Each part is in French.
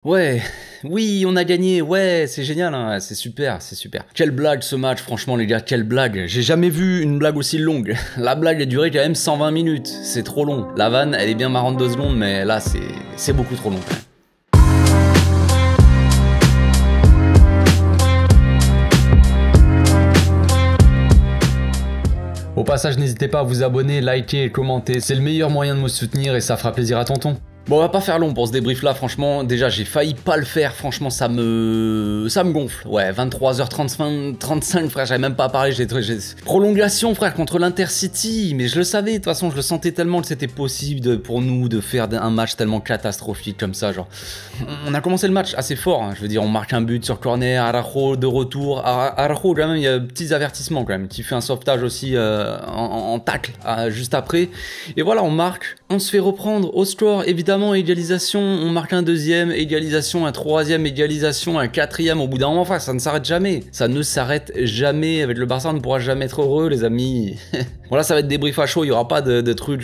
Ouais, oui, on a gagné, ouais, c'est génial, hein, c'est super, c'est super. Quelle blague ce match, franchement les gars, quelle blague. J'ai jamais vu une blague aussi longue. La blague a duré quand même 120 minutes, c'est trop long. La vanne, elle est bien marrante 2 secondes, mais là, c'est beaucoup trop long quand même. Au passage, n'hésitez pas à vous abonner, liker et commenter, c'est le meilleur moyen de me soutenir et ça fera plaisir à tonton. Bon, on va pas faire long pour ce débrief là, franchement, déjà j'ai failli pas le faire, franchement ça me gonfle. Ouais, 23h35 frère, j'avais même pas parlé, j'ai prolongation frère contre l'Intercity, mais je le savais, de toute façon je le sentais tellement que c'était possible pour nous de faire un match tellement catastrophique comme ça, genre. On a commencé le match assez fort, hein, je veux dire, on marque un but sur corner, Araujo de retour, Araujo quand même, il y a petits avertissements quand même, qui fait un sauvetage aussi en tacle juste après, et voilà, on marque, on se fait reprendre au score, évidemment. Égalisation, on marque un deuxième, égalisation, un troisième, égalisation, un quatrième, au bout d'un moment, enfin, ça ne s'arrête jamais. Ça ne s'arrête jamais, avec le Barça, on ne pourra jamais être heureux, les amis. Voilà, ça va être débrief à chaud, il n'y aura pas de trucs,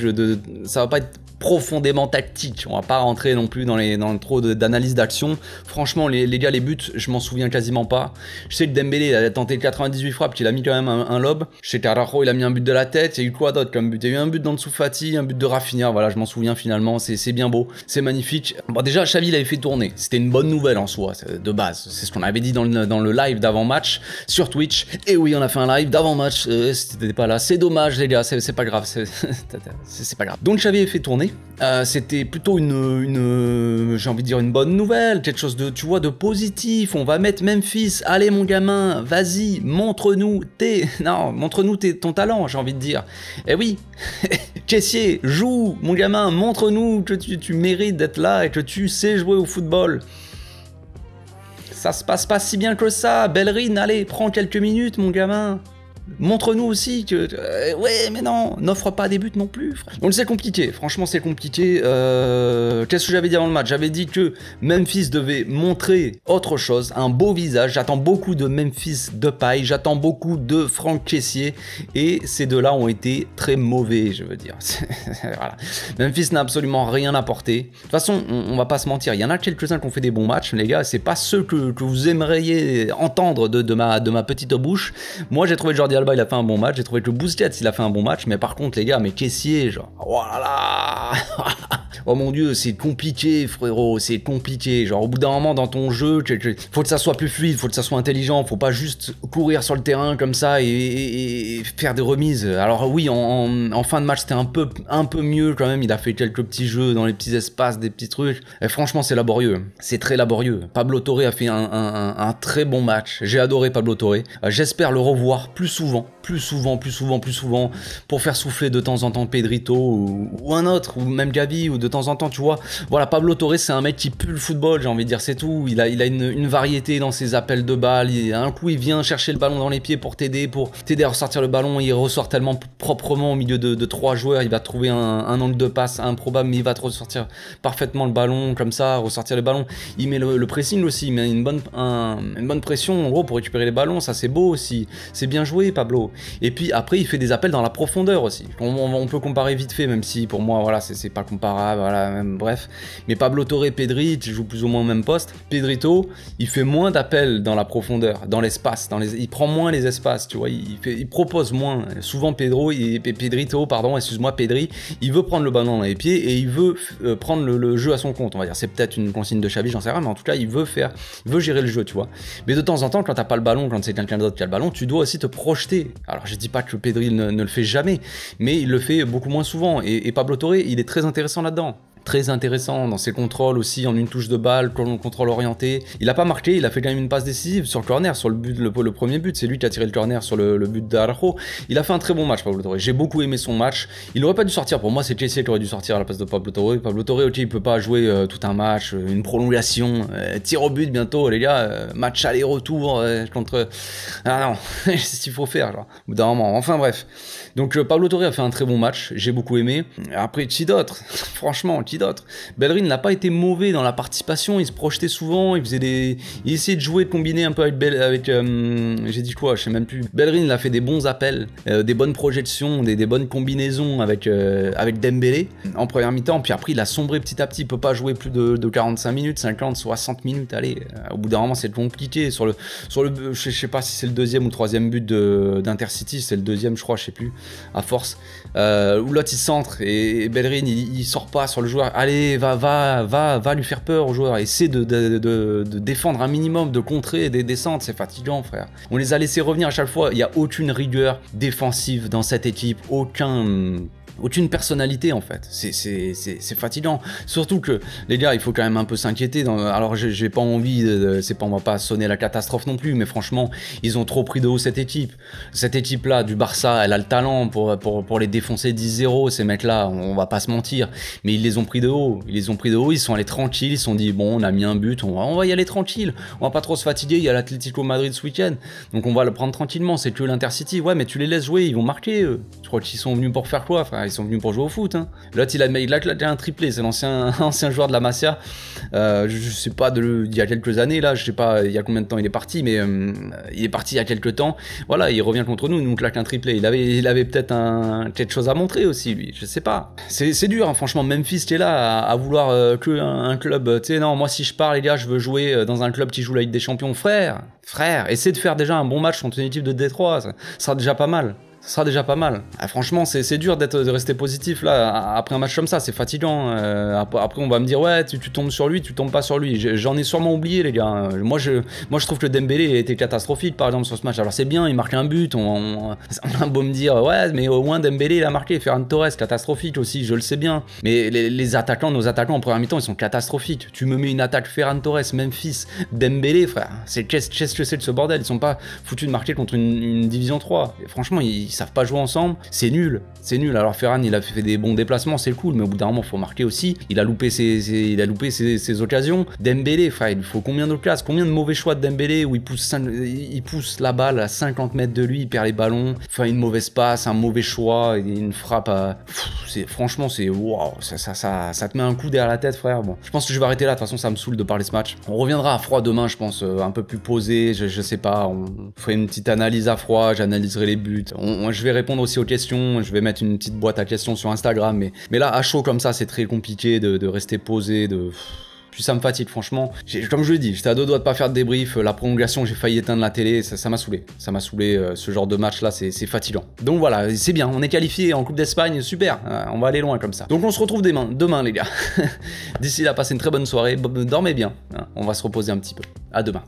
ça va pas être profondément tactique, on va pas rentrer non plus dans trop d'analyse d'action. Franchement les gars, les buts je m'en souviens quasiment pas. Je sais que Dembélé a tenté 98 frappes, qu'il a mis quand même un lob. Je sais qu'Araujo il a mis un but de la tête. Il y a eu quoi d'autre comme but? Il y a eu un but d'Ansu Fati, un but de Rafinha, voilà, je m'en souviens finalement. C'est bien beau, c'est magnifique. Bon, déjà Xavi l'avait fait tourner, c'était une bonne nouvelle en soi de base, c'est ce qu'on avait dit dans le live d'avant-match sur Twitch. Et oui, on a fait un live d'avant-match, c'était pas là, c'est dommage les gars, c'est pas grave, c'est pas grave. Donc Xavi avait fait tourner. C'était plutôt j'ai envie de dire une bonne nouvelle, quelque chose de, tu vois, de positif. On va mettre Memphis, allez mon gamin, vas-y, montre-nous ton talent, j'ai envie de dire. Eh oui, Kessié, joue, mon gamin, montre-nous que tu mérites d'être là et que tu sais jouer au football. Ça se passe pas si bien que ça, Bellerin, allez, prends quelques minutes, mon gamin. Montre-nous aussi que... ouais, mais non, n'offre pas des buts non plus. Donc c'est compliqué, franchement c'est compliqué. Qu'est-ce que j'avais dit avant le match? J'avais dit que Memphis devait montrer autre chose, un beau visage. J'attends beaucoup de Memphis Depay, j'attends beaucoup de Franck Kessié. Et ces deux-là ont été très mauvais, je veux dire. Voilà. Memphis n'a absolument rien apporté. De toute façon, on va pas se mentir, il y en a quelques-uns qui ont fait des bons matchs, les gars. C'est pas ceux que vous aimeriez entendre de ma petite bouche. Moi j'ai trouvé Jordi Alba, il a fait un bon match, j'ai trouvé que Busquets il a fait un bon match, mais par contre les gars, mais Kessié, genre, voilà. Oh mon dieu, c'est compliqué frérot, c'est compliqué, genre au bout d'un moment dans ton jeu, faut que ça soit plus fluide, faut que ça soit intelligent, faut pas juste courir sur le terrain comme ça et faire des remises. Alors oui, en fin de match c'était un peu mieux quand même, il a fait quelques petits jeux dans les petits espaces, des petits trucs, et franchement c'est laborieux, c'est très laborieux. Pablo Torre a fait un très bon match, j'ai adoré Pablo Torre, j'espère le revoir plus souvent, pour faire souffler de temps en temps Pedrito ou un autre, ou même Gavi, ou de temps en temps, tu vois. Voilà, Pablo Torre, c'est un mec qui pue le football, j'ai envie de dire, c'est tout. Il a une variété dans ses appels de balles. Un coup, il vient chercher le ballon dans les pieds pour t'aider à ressortir le ballon. Il ressort tellement proprement au milieu de 3 joueurs. Il va trouver un angle de passe improbable, mais il va te ressortir parfaitement le ballon, comme ça, ressortir le ballon. Il met le pressing aussi, il met une bonne pression, en gros, pour récupérer les ballons. Ça, c'est beau aussi. C'est bien joué, Pablo. Et puis après il fait des appels dans la profondeur aussi. On peut comparer vite fait, même si pour moi voilà c'est pas comparable, voilà, même, bref. Mais Pablo Torre, Pedri, tu joues plus ou moins au même poste. Pedrito, il fait moins d'appels dans la profondeur, dans l'espace, il prend moins les espaces, tu vois, il propose moins. Souvent Pedrito, Pedri, il veut prendre le ballon dans les pieds et il veut prendre le jeu à son compte, on va dire. C'est peut-être une consigne de Xavi, j'en sais rien, mais en tout cas il veut gérer le jeu, tu vois. Mais de temps en temps, quand t'as pas le ballon, quand c'est quelqu'un d'autre qui a le ballon, tu dois aussi te projeter. Alors je dis pas que Pedri ne le fait jamais, mais il le fait beaucoup moins souvent, et Pablo Torre, il est très intéressant là-dedans. Très intéressant dans ses contrôles aussi, en une touche de balle, contrôle orienté. Il a pas marqué, il a fait quand même une passe décisive sur le corner, sur le premier but, c'est lui qui a tiré le corner sur le but d'Araujo. Il a fait un très bon match, Pablo Torre. J'ai beaucoup aimé son match. Il aurait pas dû sortir, pour moi c'est Kessié qui aurait dû sortir à la place de Pablo Torre. Pablo Torre, ok, il peut pas jouer tout un match, une prolongation, tir au but bientôt, les gars, match aller-retour contre... Ah non, c'est ce qu'il faut faire, genre, au bout d'un moment. Enfin bref. Donc Pablo Torre a fait un très bon match, j'ai beaucoup aimé. Après, qui d'autre? Franchement, qui qui d'autre. Bellerin n'a pas été mauvais dans la participation, il se projetait souvent, il essayait de jouer, de combiner un peu avec j'ai dit quoi, je sais même plus. Bellerin il a fait des bons appels, des bonnes projections, des bonnes combinaisons avec Dembélé en première mi-temps, puis après il a sombré petit à petit, il peut pas jouer plus de 45 minutes, 50, 60 minutes, allez, au bout d'un moment c'est compliqué. Sur le je sais pas si c'est le deuxième ou troisième but d'Intercity, c'est le deuxième je crois, je sais plus, à force, où l'autre il centre et Bellerin il sort pas sur le joueur, allez va lui faire peur au joueur, essaie de défendre un minimum, de contrer des descentes, c'est fatigant frère. On les a laissés revenir à chaque fois, il n'y a aucune rigueur défensive dans cette équipe, aucune personnalité en fait, c'est fatigant. Surtout que les gars, il faut quand même un peu s'inquiéter. Alors j'ai pas envie, on va pas sonner la catastrophe non plus, mais franchement, ils ont trop pris de haut cette équipe. Cette équipe là du Barça, elle a le talent pour les défoncer 10-0, ces mecs là, on va pas se mentir. Mais ils les ont pris de haut, ils sont allés tranquilles, ils se sont dit bon, on a mis un but, on va y aller tranquille, on va pas trop se fatiguer, il y a l'Atlético Madrid ce week-end, donc on va le prendre tranquillement, c'est que l'Intercity, ouais mais tu les laisses jouer, ils vont marquer eux. Je crois qu'ils sont venus pour faire quoi frère? Ils sont venus pour jouer au foot. Hein. L'autre, il a claqué un triplé. C'est l'ancien joueur de la Masia. Je sais pas, il y a quelques années, là. Je sais pas il y a combien de temps il est parti, mais il est parti il y a quelques temps. Voilà, il revient contre nous, il nous claque un triplé. Il avait peut-être quelque chose à montrer aussi, lui. Je sais pas. C'est dur, hein, franchement. Memphis, t'es là à vouloir que un club. Tu sais, non, moi, si je pars, les gars, je veux jouer dans un club qui joue la Ligue des Champions. Frère, essaie de faire déjà un bon match contre une équipe de Détroit. Ça sera déjà pas mal. Ça sera déjà pas mal. Ah, franchement, c'est dur de rester positif là après un match comme ça, c'est fatigant. Après, on va me dire ouais, tu tombes sur lui, tu tombes pas sur lui. J'en ai sûrement oublié les gars. Moi, je trouve que Dembélé était catastrophique par exemple sur ce match. Alors c'est bien, il marque un but. On a beau me dire ouais, mais au moins Dembélé il a marqué. Ferran Torres catastrophique aussi, je le sais bien. Mais nos attaquants en première mi-temps, ils sont catastrophiques. Tu me mets une attaque Ferran Torres, Memphis, Dembélé, frère. Qu'est-ce que c'est de ce bordel? Ils sont pas foutus de marquer contre une division 3. Et franchement, ils savent pas jouer ensemble, c'est nul. Alors Ferran, il a fait des bons déplacements, c'est cool, mais au bout d'un moment, il faut marquer aussi. Il a loupé ses occasions. Dembélé, frère, il faut combien d'occasions, combien de mauvais choix de Dembélé où il pousse la balle à 50 mètres de lui, il perd les ballons, enfin une mauvaise passe, un mauvais choix, une frappe à... Franchement, c'est waouh, ça te met un coup derrière la tête, frère. Bon, je pense que je vais arrêter là, de toute façon, ça me saoule de parler ce match. On reviendra à froid demain, je pense, un peu plus posé, je sais pas, on ferait une petite analyse à froid, j'analyserai les buts. Je vais répondre aussi aux questions, je vais mettre une petite boîte à questions sur Instagram, mais là, à chaud comme ça, c'est très compliqué de rester posé, Puis ça me fatigue, franchement. Comme je l'ai dit, j'étais à deux doigts de pas faire de débrief. La prolongation, j'ai failli éteindre la télé. Ça m'a saoulé. Ça m'a saoulé. Ce genre de match-là, c'est fatigant. Donc voilà, c'est bien. On est qualifié en Coupe d'Espagne. Super. On va aller loin comme ça. Donc on se retrouve demain les gars. D'ici là, passez une très bonne soirée. Dormez bien. On va se reposer un petit peu. À demain.